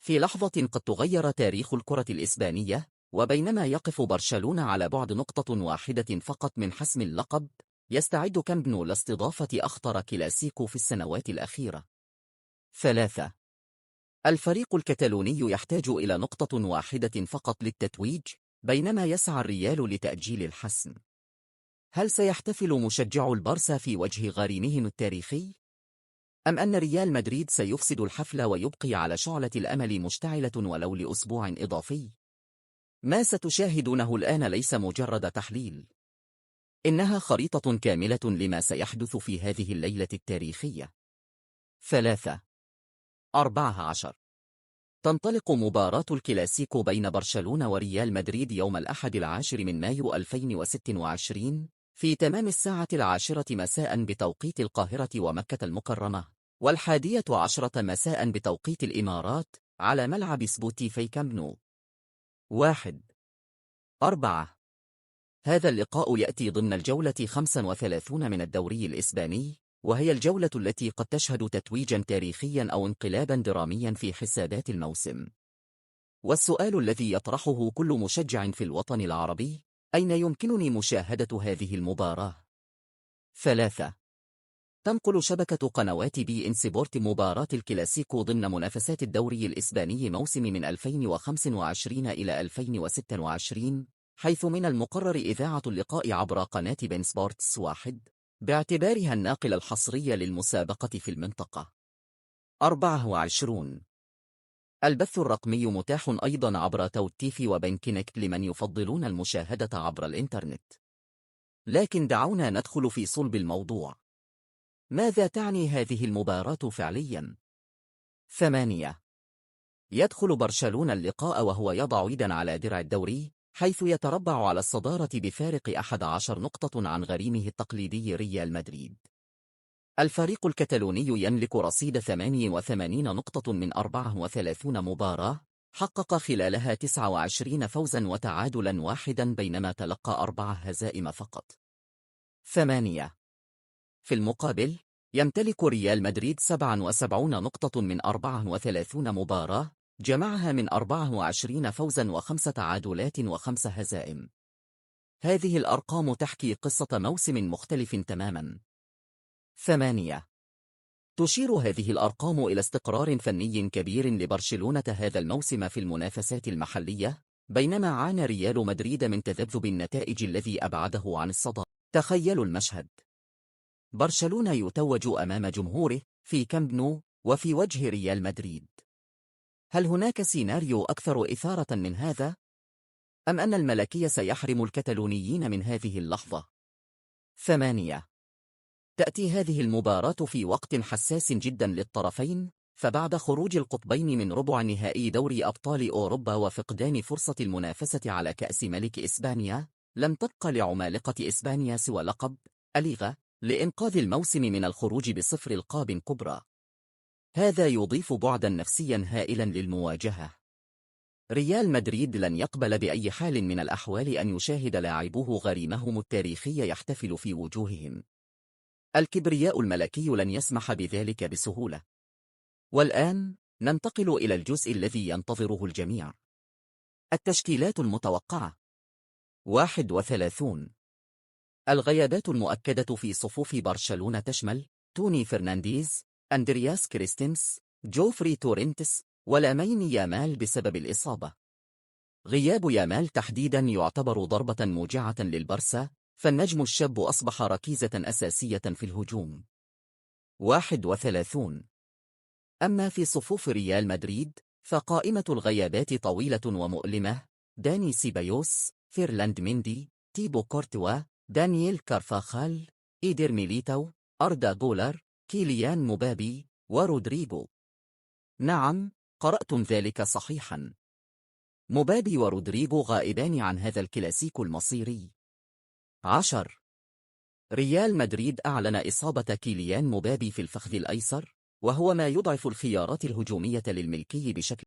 في لحظة قد تغير تاريخ الكرة الإسبانية، وبينما يقف برشلونة على بعد نقطة واحدة فقط من حسم اللقب، يستعد كامب نو لاستضافة أخطر كلاسيكو في السنوات الأخيرة. 3. الفريق الكتالوني يحتاج إلى نقطة واحدة فقط للتتويج، بينما يسعى الريال لتأجيل الحسم. هل سيحتفل مشجعو البارسا في وجه غريمهم التاريخي؟ أم أن ريال مدريد سيفسد الحفل ويبقي على شعلة الأمل مشتعلة ولو لأسبوع إضافي؟ ما ستشاهدونه الآن ليس مجرد تحليل، إنها خريطة كاملة لما سيحدث في هذه الليلة التاريخية. 3. 14. تنطلق مباراة الكلاسيكو بين برشلونة وريال مدريد يوم الأحد 10 من مايو 2026 في تمام 10:10 مساء بتوقيت القاهرة ومكة المكرمة، 11:10 مساء بتوقيت الإمارات، على ملعب سبوتيفي كامب نو. 1. 4. هذا اللقاء يأتي ضمن الجولة 35 من الدوري الإسباني، وهي الجولة التي قد تشهد تتويجا تاريخيا أو انقلابا دراميا في حسابات الموسم. والسؤال الذي يطرحه كل مشجع في الوطن العربي: أين يمكنني مشاهدة هذه المباراة؟ 3. تنقل شبكة قنوات بي إن سبورت مباراة الكلاسيكو ضمن منافسات الدوري الإسباني موسم من 2025 إلى 2026، حيث من المقرر إذاعة اللقاء عبر قناة بين سبورتس 1 باعتبارها الناقل الحصري للمسابقة في المنطقة. 24. البث الرقمي متاح أيضا عبر توتيف وبين كينكت لمن يفضلون المشاهدة عبر الإنترنت. لكن دعونا ندخل في صلب الموضوع. ماذا تعني هذه المباراة فعليا؟ 8. يدخل برشلونة اللقاء وهو يضع يدا على درع الدوري، حيث يتربع على الصدارة بفارق 11 نقطة عن غريمه التقليدي ريال مدريد. الفريق الكتالوني يملك رصيد 88 نقطة من 34 مباراة، حقق خلالها 29 فوزا وتعادلا واحدا بينما تلقى 4 هزائم فقط. 8. في المقابل، يمتلك ريال مدريد 77 نقطة من 34 مباراة، جمعها من 24 فوزا و5 تعادلات و5 هزائم. هذه الأرقام تحكي قصة موسم مختلف تماما. 8. تشير هذه الأرقام إلى استقرار فني كبير لبرشلونة هذا الموسم في المنافسات المحلية، بينما عانى ريال مدريد من تذبذب النتائج الذي أبعده عن الصدارة. تخيلوا المشهد: برشلونة يتوج أمام جمهوره في كامب نو وفي وجه ريال مدريد. هل هناك سيناريو أكثر إثارة من هذا؟ أم أن الملكي سيحرم الكتالونيين من هذه اللحظة؟ 8. تأتي هذه المباراة في وقت حساس جدا للطرفين، فبعد خروج القطبين من ربع نهائي دوري أبطال أوروبا وفقدان فرصة المنافسة على كأس ملك إسبانيا، لم تبق لعمالقة إسبانيا سوى لقب الليغا لإنقاذ الموسم من الخروج بصفر ألقاب كبرى. هذا يضيف بعدا نفسيا هائلا للمواجهة. ريال مدريد لن يقبل بأي حال من الأحوال أن يشاهد لاعبوه غريمهم التاريخي يحتفل في وجوههم. الكبرياء الملكي لن يسمح بذلك بسهولة. والآن ننتقل إلى الجزء الذي ينتظره الجميع: التشكيلات المتوقعة. 31. الغيابات المؤكدة في صفوف برشلونة تشمل توني فرنانديز، أندرياس كريستنس، جوفري تورينتس، ولامين يامال بسبب الإصابة. غياب يامال تحديدا يعتبر ضربة موجعة للبرسا، فالنجم الشاب أصبح ركيزة أساسية في الهجوم. 31. أما في صفوف ريال مدريد، فقائمة الغيابات طويلة ومؤلمة: داني سيبايوس، فيرلاند ميندي، تيبو كورتوا، دانييل كارفاخال، إيدر ميليتاو، أردا جولر، كيليان مبابي، ورودريغو. نعم، قرأتم ذلك صحيحا. مبابي ورودريغو غائبان عن هذا الكلاسيكو المصيري. 10. ريال مدريد أعلن إصابة كيليان مبابي في الفخذ الأيسر، وهو ما يضعف الخيارات الهجومية للملكي بشكل